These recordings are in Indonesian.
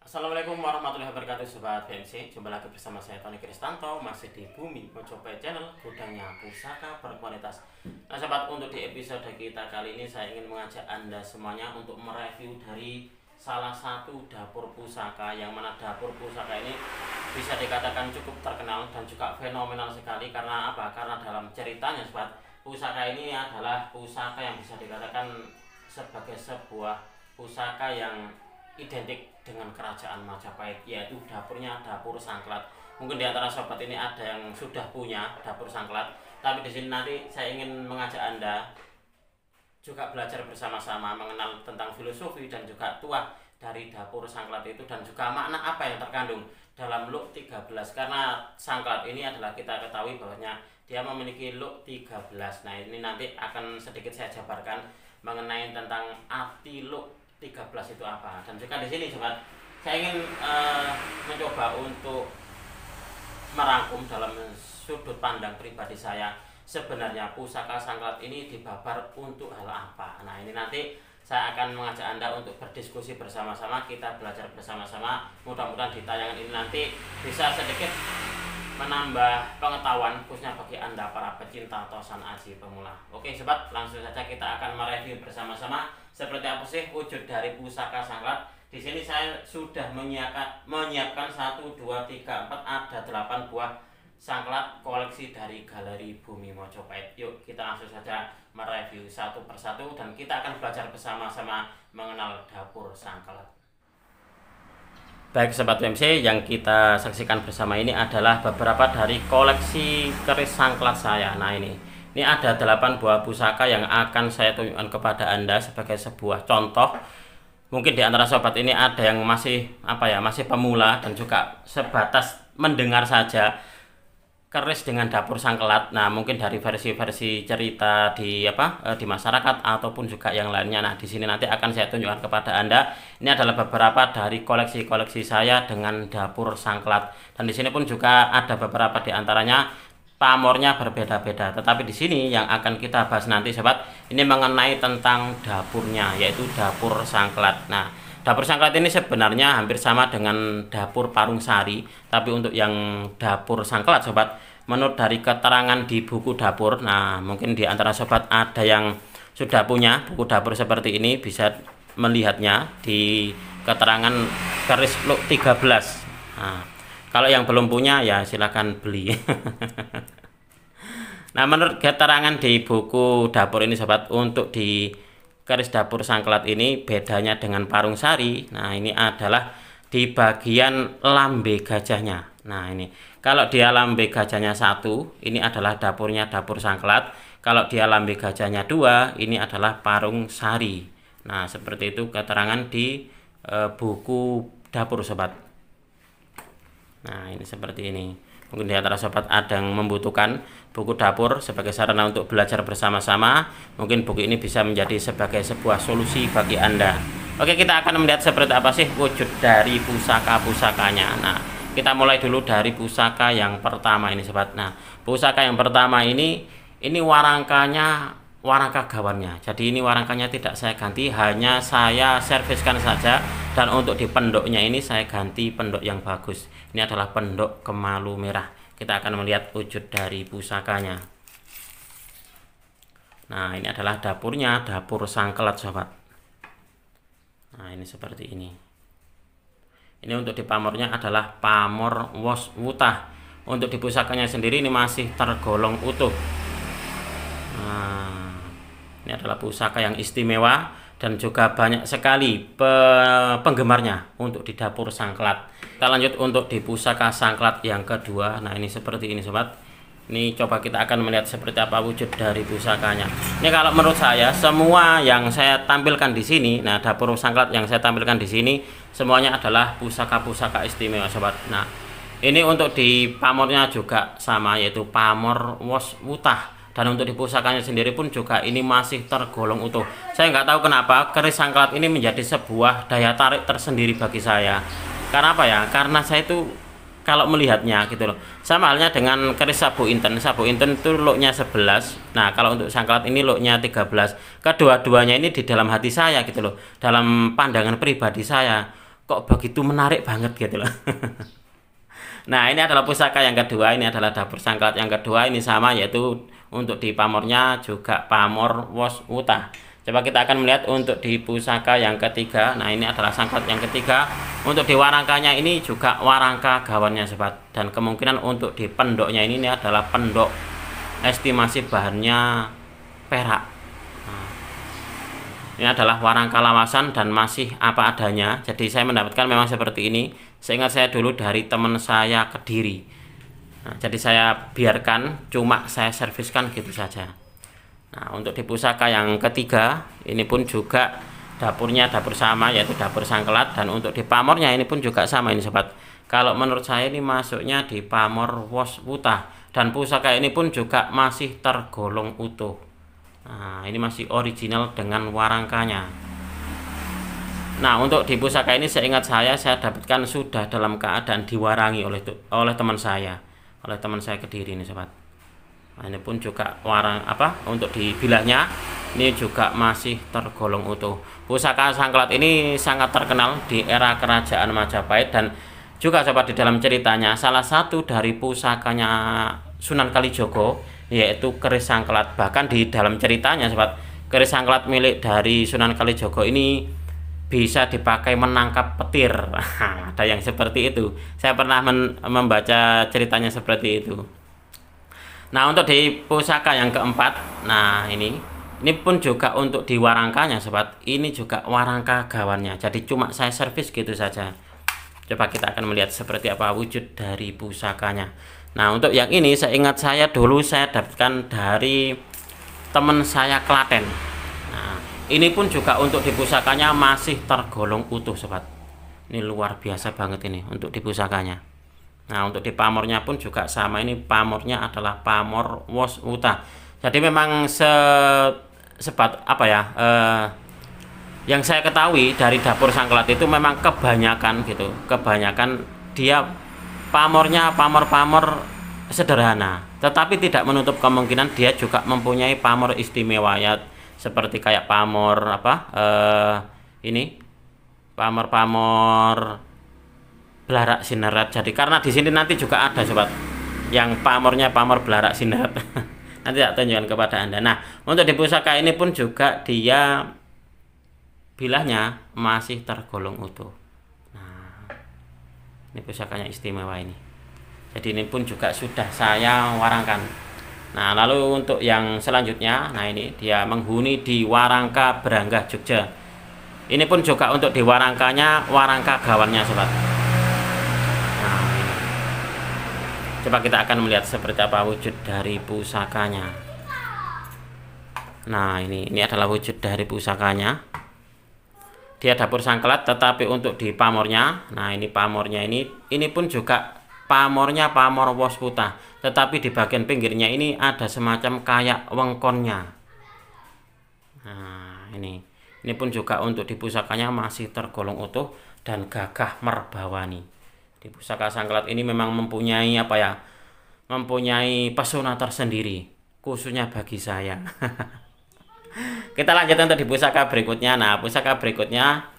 Assalamualaikum warahmatullahi wabarakatuh Sobat BMC. Jumpa lagi bersama saya Tony Kristanto, masih di Bumi Mojopahit Channel, gudangnya pusaka berkualitas. Nah sobat, untuk di episode kita kali ini saya ingin mengajak Anda semuanya untuk mereview dari salah satu dapur pusaka, yang mana dapur pusaka ini bisa dikatakan cukup terkenal dan juga fenomenal sekali. Karena apa? Karena dalam ceritanya sobat, pusaka ini adalah pusaka yang bisa dikatakan sebagai sebuah pusaka yang identik dengan kerajaan Majapahit, yaitu dapurnya dapur Sangklat. Mungkin di antara sobat ini ada yang sudah punya dapur Sangklat, tapi di sini nanti saya ingin mengajak Anda juga belajar bersama-sama mengenal tentang filosofi dan juga tuah dari dapur Sangklat itu, dan juga makna apa yang terkandung dalam Luk 13. Karena Sangklat ini adalah, kita ketahui bahwanya dia memiliki Luk 13. Nah, ini nanti akan sedikit saya jabarkan mengenai tentang arti Luk 13 itu apa. Dan juga di sini sobat, saya ingin mencoba untuk merangkum dalam sudut pandang pribadi saya, sebenarnya pusaka Sangklat ini dibabar untuk hal apa. Nah, ini nanti saya akan mengajak Anda untuk berdiskusi bersama-sama, kita belajar bersama-sama. Mudah-mudahan di tayangan ini nanti bisa sedikit menambah pengetahuan, khususnya bagi Anda para pecinta Tosan Aji pemula. Oke sobat, langsung saja kita akan mereview bersama-sama seperti apa sih wujud dari pusaka Sangklat. Di sini saya sudah menyiapkan 1, 2, 3, 4, ada 8 buah Sangklat koleksi dari Galeri Bumi Mojopahit. Yuk kita langsung saja mereview satu persatu dan kita akan belajar bersama-sama mengenal dapur Sangklat. Baik sobat BMC, yang kita saksikan bersama ini adalah beberapa dari koleksi keris Sangklat saya. Nah ini ada 8 buah pusaka yang akan saya tunjukkan kepada Anda sebagai sebuah contoh. Mungkin di antara sobat ini ada yang masih masih pemula dan juga sebatas mendengar saja keris dengan dapur Sangklat. Nah, mungkin dari versi-versi cerita di di masyarakat ataupun juga yang lainnya. Nah, di sini nanti akan saya tunjukkan kepada Anda. Ini adalah beberapa dari koleksi-koleksi saya dengan dapur Sangklat. Dan di sini pun juga ada beberapa di antaranya pamornya berbeda-beda. Tetapi di sini yang akan kita bahas nanti sobat, ini mengenai tentang dapurnya, yaitu dapur Sangklat. Nah, dapur Sangklat ini sebenarnya hampir sama dengan dapur Parung Sari, tapi untuk yang dapur Sangklat sobat, menurut dari keterangan di buku dapur, nah mungkin di antara sobat ada yang sudah punya buku dapur seperti ini, bisa melihatnya di keterangan keris Luk 13. Nah, kalau yang belum punya ya silakan beli. Nah, menurut keterangan di buku dapur ini sobat, untuk di keris dapur Sangklat ini bedanya dengan Parung Sari. Nah, ini adalah di bagian lambe gajahnya. Nah, ini kalau dia lambe gajahnya 1, ini adalah dapurnya dapur Sangklat. Kalau dia lambe gajahnya 2, ini adalah Parung Sari. Nah, seperti itu keterangan di buku dapur sobat. Nah, ini seperti ini. Mungkin di antara sobat ada yang membutuhkan buku dapur sebagai sarana untuk belajar bersama-sama, mungkin buku ini bisa menjadi sebagai sebuah solusi bagi Anda. Oke, kita akan melihat seperti apa sih wujud dari pusaka-pusakanya. Nah, kita mulai dulu dari pusaka yang pertama ini sobat. Nah, pusaka yang pertama ini warangkanya, warangka gawannya. Jadi ini warangkanya tidak saya ganti, hanya saya serviskan saja. Dan untuk di pendoknya ini saya ganti pendok yang bagus. Ini adalah pendok kemalu merah. Kita akan melihat wujud dari pusakanya. Nah, ini adalah dapurnya, dapur Sangklat sobat. Nah, ini seperti ini. Ini untuk di pamornya adalah pamor wos wutah. Untuk di pusakanya sendiri ini masih tergolong utuh. Nah, ini adalah pusaka yang istimewa dan juga banyak sekali penggemarnya untuk di dapur Sangklat. Kita lanjut untuk di pusaka Sangklat yang kedua. Nah, ini seperti ini sobat. Ini coba kita akan melihat seperti apa wujud dari pusakanya. Ini kalau menurut saya semua yang saya tampilkan di sini, nah dapur Sangklat yang saya tampilkan di sini semuanya adalah pusaka-pusaka istimewa sobat. Nah, ini untuk di pamornya juga sama, yaitu pamor wos wutah. Dan untuk di pusakanya sendiri pun juga ini masih tergolong utuh. Saya nggak tahu kenapa keris Sangklat ini menjadi sebuah daya tarik tersendiri bagi saya. Karena apa ya? Karena saya itu kalau melihatnya gitu loh, sama halnya dengan keris Sabu Inten. Sabu Inten itu luknya 11. Nah, kalau untuk Sangklat ini luknya 13. Kedua-duanya ini di dalam hati saya gitu loh, dalam pandangan pribadi saya, kok begitu menarik banget gitu loh. Nah, ini adalah pusaka yang kedua, ini adalah dapur sangklat yang kedua, ini sama, yaitu untuk di pamornya juga pamor wos wuta. Coba kita akan melihat untuk di pusaka yang ketiga. Nah, ini adalah sangklat yang ketiga. Untuk di warangkanya ini juga warangka gawannya sobat, dan kemungkinan untuk di pendoknya ini adalah pendok estimasi bahannya perak. Nah, ini adalah warangka lawasan dan masih apa adanya. Jadi saya mendapatkan memang seperti ini. Seingat saya dulu dari teman saya Kediri. Nah, jadi saya biarkan, cuma saya serviskan gitu saja. Nah, untuk di pusaka yang ketiga, ini pun juga dapurnya dapur sama, yaitu dapur sangklat. Dan untuk di pamornya ini pun juga sama ini sobat. Kalau menurut saya ini masuknya di pamor wos wuta. Dan pusaka ini pun juga masih tergolong utuh. Nah, ini masih original dengan warangkanya. Nah, untuk di pusaka ini seingat saya dapatkan sudah dalam keadaan diwarangi oleh teman saya, Kediri ini sobat. Nah, ini pun juga untuk di bilahnya ini juga masih tergolong utuh. Pusaka sangklat ini sangat terkenal di era kerajaan Majapahit, dan juga sobat di dalam ceritanya salah satu dari pusakanya Sunan Kalijogo yaitu keris sangklat. Bahkan di dalam ceritanya sobat, keris sangklat milik dari Sunan Kalijogo ini bisa dipakai menangkap petir. Ada yang seperti itu. Saya pernah membaca ceritanya seperti itu. Nah, untuk di pusaka yang keempat, nah ini pun juga untuk di warangkanya sobat. Ini juga warangka gawannya. Jadi cuma saya servis gitu saja. Coba kita akan melihat seperti apa wujud dari pusakanya. Nah, untuk yang ini saya ingat saya dulu saya dapatkan dari teman saya Klaten. Nah, ini pun juga untuk di pusakanya masih tergolong utuh sobat. Ini luar biasa banget ini untuk di pusakanya. Nah, untuk di pamornya pun juga sama, ini pamornya adalah pamor wos wuta. Jadi memang yang saya ketahui dari dapur sangklat itu memang kebanyakan dia pamornya pamor sederhana, tetapi tidak menutup kemungkinan dia juga mempunyai pamor istimewa, ya seperti kayak pamor pamor belarak sinerat. Jadi karena di sini nanti juga ada sobat yang pamornya pamor belarak sinerat. Nanti tak tunjukkan kepada Anda. Nah, untuk di pusaka ini pun juga dia bilahnya masih tergolong utuh. Nah, ini pusakanya istimewa ini. Jadi ini pun juga sudah saya warangkan. Nah, lalu untuk yang selanjutnya, nah ini dia menghuni di warangka Branggah Jogja. Ini pun juga untuk di warangkanya, warangka gawannya sobat. Nah, ini. Coba kita akan melihat seperti apa wujud dari pusakanya. Nah, ini adalah wujud dari pusakanya. Dia dapur sangklat, tetapi untuk di pamornya, nah ini pamornya ini pun juga pamornya pamor wos wuta, tetapi di bagian pinggirnya ini ada semacam kayak wengkonnya. Nah, ini pun juga untuk di pusakanya masih tergolong utuh dan gagah merbawani. Di pusaka sangklat ini memang mempunyai mempunyai pesona tersendiri, khususnya bagi saya. Kita lanjut untuk di pusaka berikutnya. Nah, pusaka berikutnya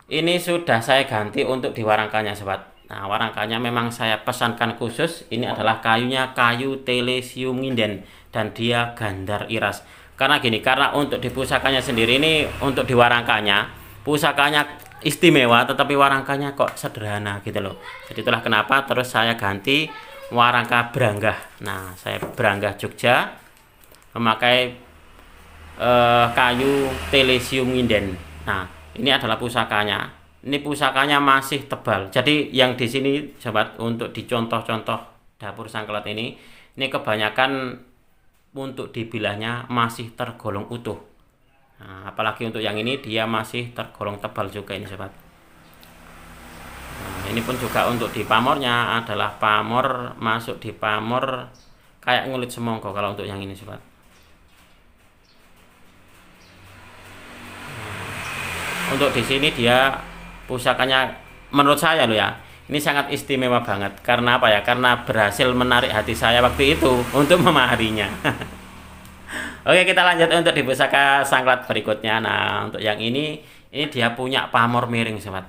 ini sudah saya ganti untuk di warangkanya sobat. Nah, warangkanya memang saya pesankan khusus. Ini adalah kayunya kayu telesium nginden dan dia gandar iras. Karena untuk di pusakanya sendiri ini, untuk di warangkanya, pusakanya istimewa tetapi warangkanya kok sederhana gitu loh. Jadi itulah kenapa terus saya ganti warangka Branggah. Nah, saya Branggah Jogja memakai kayu telesium nginden. Nah, ini adalah pusakanya. Ini pusakanya masih tebal. Jadi yang di sini sobat, untuk di contoh-contoh dapur sangklat ini kebanyakan untuk dibilahnya masih tergolong utuh. Nah, apalagi untuk yang ini dia masih tergolong tebal juga ini sobat. Nah, ini pun juga untuk di pamornya adalah pamor masuk di pamor kayak ngulit semongko kalau untuk yang ini sobat. Nah, untuk di sini dia pusakanya menurut saya loh ya, ini sangat istimewa banget. Karena apa ya? Karena berhasil menarik hati saya waktu itu untuk memaharinya. Oke, kita lanjut untuk di pusaka sangklat berikutnya. Nah, untuk yang ini dia punya pamor miring sobat.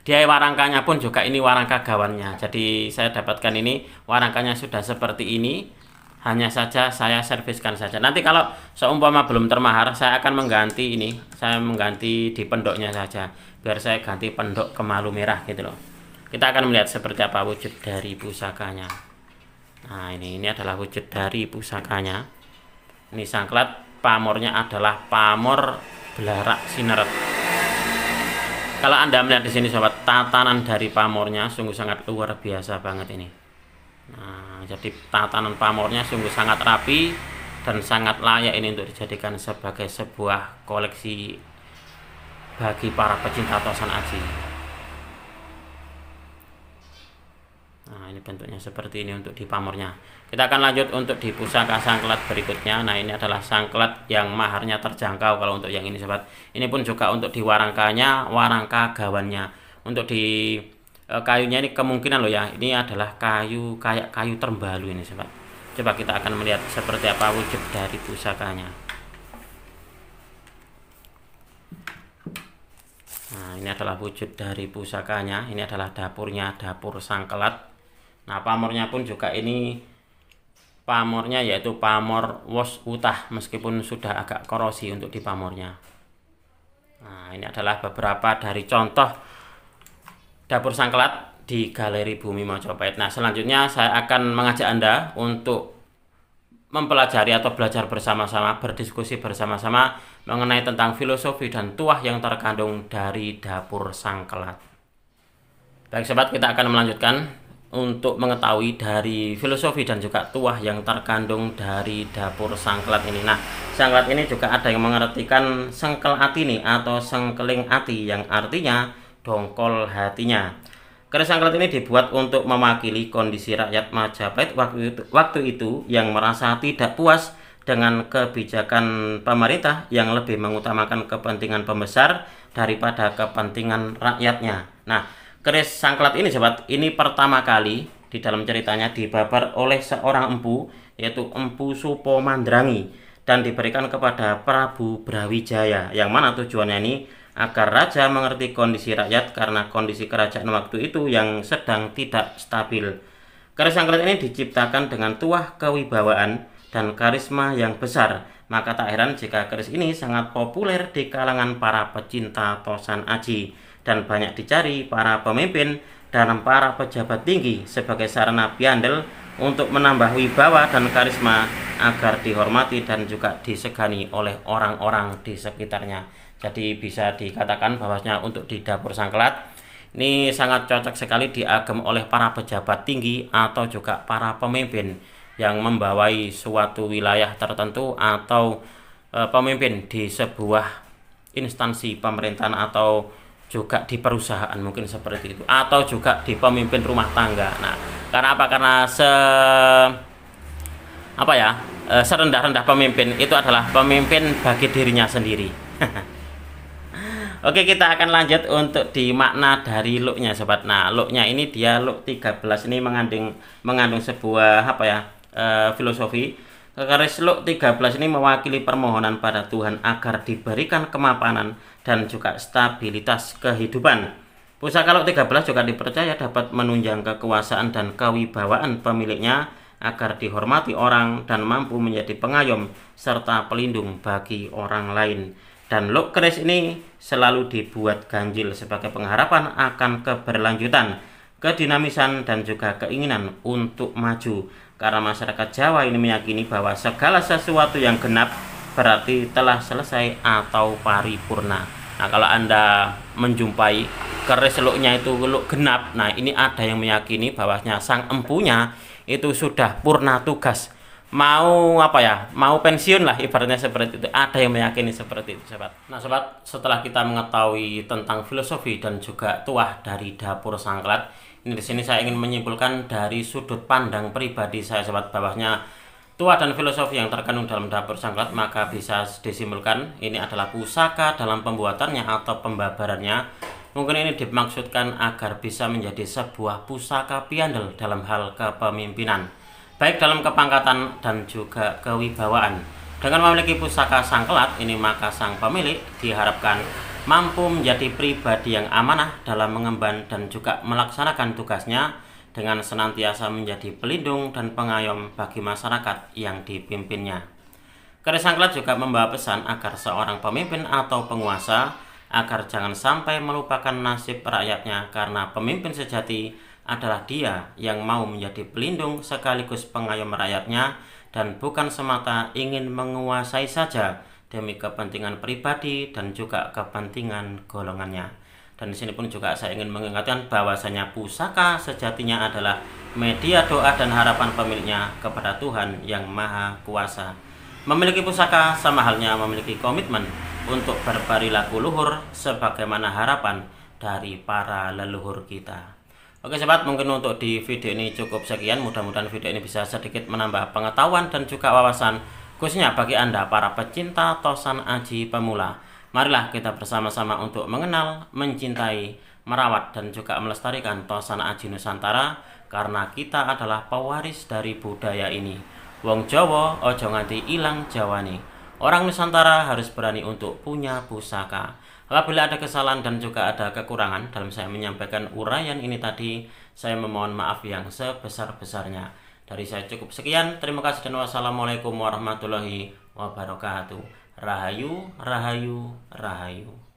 Dia warangkanya pun juga ini warangka gawannya. Jadi saya dapatkan ini warangkanya sudah seperti ini. Hanya saja saya serviskan saja. Nanti kalau seumpama belum termahar, saya akan mengganti ini. Saya mengganti di pendoknya saja. Biar saya ganti pendok kemalu merah gitu loh. Kita akan melihat seperti apa wujud dari pusakanya. Nah, ini adalah wujud dari pusakanya. Ini sangklat, pamornya adalah pamor belarak sineret. Kalau Anda melihat di sini sobat, tatanan dari pamornya sungguh sangat luar biasa banget ini. Nah, jadi tatanan pamornya sungguh sangat rapi dan sangat layak ini untuk dijadikan sebagai sebuah koleksi bagi para pecinta tosan aji. Nah, ini bentuknya seperti ini untuk di pamornya. Kita akan lanjut untuk di pusaka sangklat berikutnya. Nah, ini adalah sangklat yang maharnya terjangkau kalau untuk yang ini sobat. Ini pun juga untuk di warangkanya, warangka gawannya. Untuk di kayunya ini kemungkinan loh ya, ini adalah kayu kayak kayu terbalu ini sobat. Coba kita akan melihat seperti apa wujud dari pusakanya. Nah, ini adalah wujud dari pusakanya. Ini adalah dapurnya, dapur sangklat. Nah, pamornya pun juga ini pamornya yaitu pamor wos utah, meskipun sudah agak korosi untuk di pamornya. Nah, ini adalah beberapa dari contoh dapur sangklat di Galeri Bumi Mojopahit. Nah, selanjutnya saya akan mengajak Anda untuk mempelajari atau belajar bersama-sama, berdiskusi bersama-sama mengenai tentang filosofi dan tuah yang terkandung dari dapur sangklat. Baik sobat, kita akan melanjutkan untuk mengetahui dari filosofi dan juga tuah yang terkandung dari dapur sangklat ini. Nah, sangklat ini juga ada yang mengartikan sengkel atini atau sengkeling ati, yang artinya dongkol hatinya. Keris sangklat ini dibuat untuk mewakili kondisi rakyat Majapahit waktu itu yang merasa tidak puas dengan kebijakan pemerintah yang lebih mengutamakan kepentingan pembesar daripada kepentingan rakyatnya. Nah, keris sangklat ini sobat, ini pertama kali di dalam ceritanya dibabar oleh seorang empu, yaitu Empu Supo Mandrangi, dan diberikan kepada Prabu Brawijaya, yang mana tujuannya ini agar raja mengerti kondisi rakyat karena kondisi kerajaan waktu itu yang sedang tidak stabil. Keris sangklat ini diciptakan dengan tuah kewibawaan dan karisma yang besar, maka tak heran jika keris ini sangat populer di kalangan para pecinta tosan aji dan banyak dicari para pemimpin dan para pejabat tinggi sebagai sarana piandel untuk menambah wibawa dan karisma agar dihormati dan juga disegani oleh orang-orang di sekitarnya. Jadi bisa dikatakan bahwasanya untuk di dapur sangklat ini sangat cocok sekali diagem oleh para pejabat tinggi atau juga para pemimpin yang membawai suatu wilayah tertentu atau pemimpin di sebuah instansi pemerintahan atau juga di perusahaan, mungkin seperti itu, atau juga di pemimpin rumah tangga. Nah, karena apa? Karena serendah-rendah pemimpin itu adalah pemimpin bagi dirinya sendiri. Oke, kita akan lanjut untuk di makna dari looknya sobat. Nah, looknya ini dia look 13 ini mengandung sebuah filosofi. Keris look 13 ini mewakili permohonan pada Tuhan agar diberikan kemapanan dan juga stabilitas kehidupan. Pusaka look 13 juga dipercaya dapat menunjang kekuasaan dan kewibawaan pemiliknya agar dihormati orang dan mampu menjadi pengayom serta pelindung bagi orang lain. Dan look keris ini selalu dibuat ganjil sebagai pengharapan akan keberlanjutan, kedinamisan dan juga keinginan untuk maju. Karena masyarakat Jawa ini meyakini bahwa segala sesuatu yang genap berarti telah selesai atau paripurna. Nah, kalau Anda menjumpai keris looknya itu look genap, nah ini ada yang meyakini bahwasanya sang empunya itu sudah purna tugas, mau pensiun lah ibaratnya seperti itu. Ada yang meyakini seperti itu sobat. Nah sobat, setelah kita mengetahui tentang filosofi dan juga tuah dari dapur sangklat, ini di sini saya ingin menyimpulkan dari sudut pandang pribadi saya sobat, bahwasanya tuah dan filosofi yang terkandung dalam dapur sangklat maka bisa disimpulkan ini adalah pusaka dalam pembuatannya atau pembabarannya. Mungkin ini dimaksudkan agar bisa menjadi sebuah pusaka piandel dalam hal kepemimpinan, baik dalam kepangkatan dan juga kewibawaan. Dengan memiliki pusaka sangklat ini maka sang pemilik diharapkan mampu menjadi pribadi yang amanah dalam mengemban dan juga melaksanakan tugasnya dengan senantiasa menjadi pelindung dan pengayom bagi masyarakat yang dipimpinnya. Keris Sangklat juga membawa pesan agar seorang pemimpin atau penguasa agar jangan sampai melupakan nasib rakyatnya, karena pemimpin sejati adalah dia yang mau menjadi pelindung sekaligus pengayom rakyatnya dan bukan semata ingin menguasai saja demi kepentingan pribadi dan juga kepentingan golongannya. Dan di sini pun juga saya ingin mengingatkan bahwasanya pusaka sejatinya adalah media doa dan harapan pemiliknya kepada Tuhan yang Maha Kuasa. Memiliki pusaka sama halnya memiliki komitmen untuk berperilaku luhur sebagaimana harapan dari para leluhur kita. Oke sobat, mungkin untuk di video ini cukup sekian. Mudah-mudahan video ini bisa sedikit menambah pengetahuan dan juga wawasan, khususnya bagi Anda para pecinta tosan aji pemula. Marilah kita bersama-sama untuk mengenal, mencintai, merawat dan juga melestarikan tosan aji Nusantara, karena kita adalah pewaris dari budaya ini. Wong Jawa ojo nganti ilang Jawane. Orang Nusantara harus berani untuk punya pusaka. Apabila ada kesalahan dan juga ada kekurangan dalam saya menyampaikan uraian ini tadi, saya memohon maaf yang sebesar-besarnya. Dari saya cukup sekian. Terima kasih dan wassalamualaikum warahmatullahi wabarakatuh. Rahayu, rahayu, rahayu.